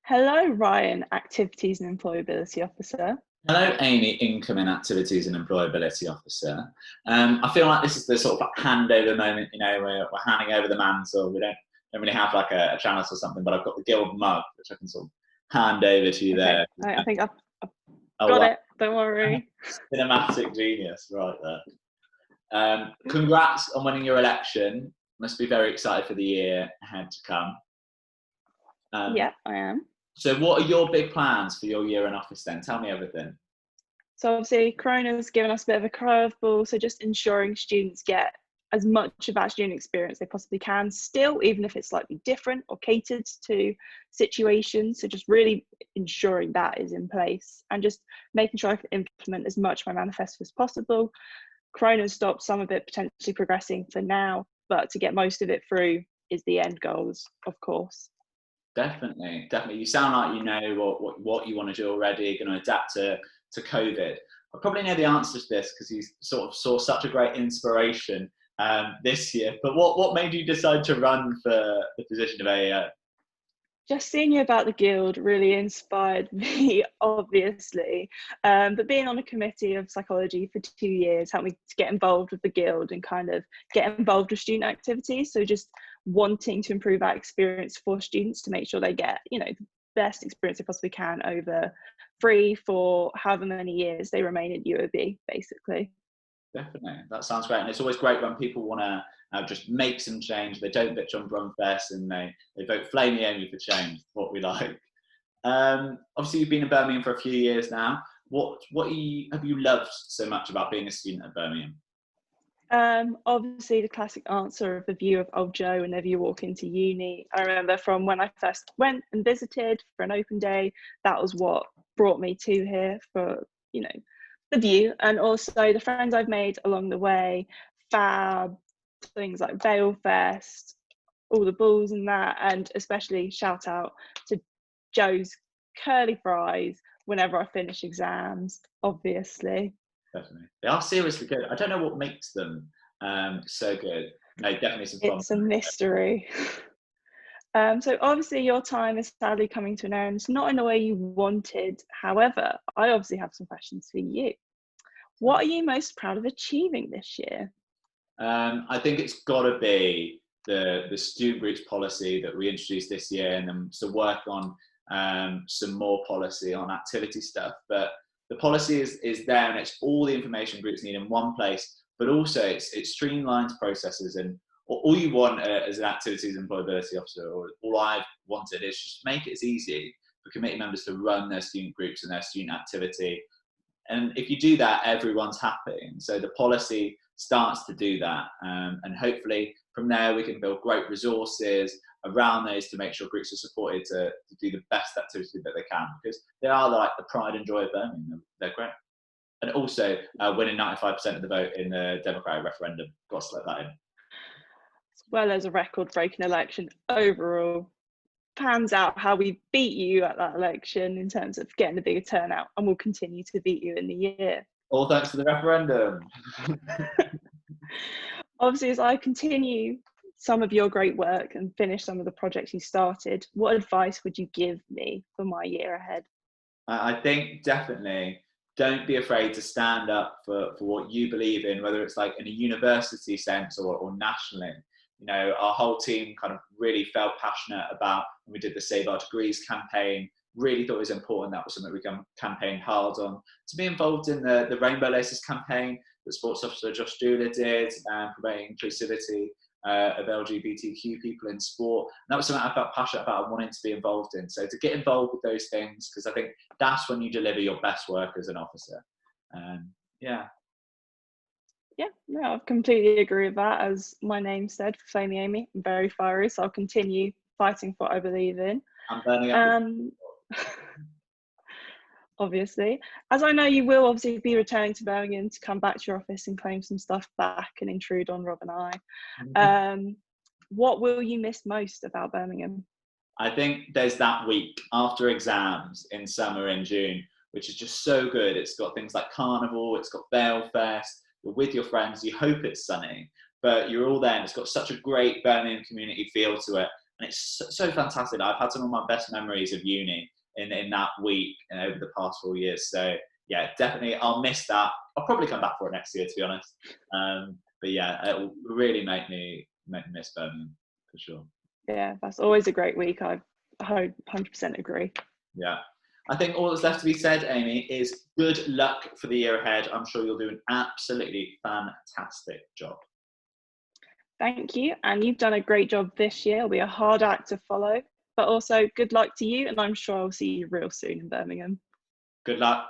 Hello, Ryan, Activities and Employability Officer. Hello, Amy, Incoming Activities and Employability Officer. I feel like this is the sort of handover moment, we're handing over the mantle. We don't really have like a chalice or something, but I've got the guild mug, which I can sort of hand over to you there. I think I've Oh, got wow. it, don't worry. Cinematic genius, right there. Congrats on winning your election. Must be very excited for the year ahead to come. Yeah, I am. So what are your big plans for your year in office then? Tell me everything. So obviously Corona's given us a bit of a curveball, so just ensuring students get as much of that student experience they possibly can still, even if it's slightly different or catered to situations. So just really ensuring that is in place and just making sure I can implement as much of my manifesto as possible. Corona's stopped some of it potentially progressing for now, but to get most of it through is the end goals, of course. Definitely. You sound like you know what you want to do already. You're going to adapt to COVID. I probably know the answer to this because you sort of saw such a great inspiration this year. But what made you decide to run for the position of AEO? Just seeing you about the guild really inspired me, obviously. But being on a committee of psychology for 2 years helped me to get involved with the guild and kind of get involved with student activities. So just wanting to improve that experience for students to make sure they get, the best experience they possibly can over 3, 4, however many years they remain at UOB, basically. Definitely, that sounds great. And it's always great when people want to just make some change. They don't bitch on Brumfest and they vote Flamey Amy for change, what we like. Obviously, you've been in Birmingham for a few years now. What have you loved so much about being a student at Birmingham? Obviously the classic answer of the view of Old Joe whenever you walk into uni. I remember from when I first went and visited for an open day, that was what brought me to here for, the view, and also the friends I've made along the way, fab, things like Balefest, all the balls and that, and especially shout out to Joe's curly fries whenever I finish exams, obviously. Definitely. They are seriously good. I don't know what makes them so good. No, definitely some fun. It's a mystery. So obviously your time is sadly coming to an end, not in the way you wanted. However, I obviously have some questions for you. What are you most proud of achieving this year? I think it's got to be the student groups policy that we introduced this year, and then to work on some more policy on activity stuff. But the policy is there, and it's all the information groups need in one place. But also, it streamlines processes, and all you want as an activities and employability officer, or all I've wanted, is just make it as easy for committee members to run their student groups and their student activity. And if you do that, everyone's happy. And so the policy starts to do that. And hopefully from there, we can build great resources around those to make sure groups are supported to do the best activity that they can, because they are like the pride and joy of Birmingham. They're great. And also winning 95% of the vote in the Democratic referendum. Got to slip that in. As well as a record-breaking election overall. Pans out how we beat you at that election in terms of getting a bigger turnout, and we'll continue to beat you in the year. All thanks to the referendum. Obviously, as I continue some of your great work and finish some of the projects you started, what advice would you give me for my year ahead? I think definitely don't be afraid to stand up for what you believe in, whether it's like in a university sense or nationally. Our whole team kind of really felt passionate about when we did the Save Our Degrees campaign, really thought it was important. That was something we campaigned hard on. To be involved in the Rainbow Laces campaign that Sports Officer Josh Dooler did, promoting inclusivity of LGBTQ people in sport. And that was something I felt passionate about and wanting to be involved in. So to get involved with those things, because I think that's when you deliver your best work as an officer. Yeah, no, I completely agree with that. As my name said, Flamey Amy, I'm very fiery, so I'll continue fighting for what I believe in. I'm burning up. Obviously, as I know you will obviously be returning to Birmingham to come back to your office and claim some stuff back and intrude on Rob and I. Mm-hmm. What will you miss most about Birmingham? I think there's that week after exams in summer in June, which is just so good. It's got things like Carnival, it's got Balefest. You're with your friends, you hope it's sunny, but you're all there and it's got such a great Birmingham community feel to it. and it's so fantastic. I've had some of my best memories of uni in that week and over the past 4 years. So yeah, definitely I'll miss that. I'll probably come back for it next year, to be honest. But yeah, it will really make me miss Birmingham for sure. Yeah, that's always a great week. I 100% agree. Yeah. I think all that's left to be said, Amie, is good luck for the year ahead. I'm sure you'll do an absolutely fantastic job. Thank you. And you've done a great job this year. It'll be a hard act to follow, but also good luck to you. And I'm sure I'll see you real soon in Birmingham. Good luck.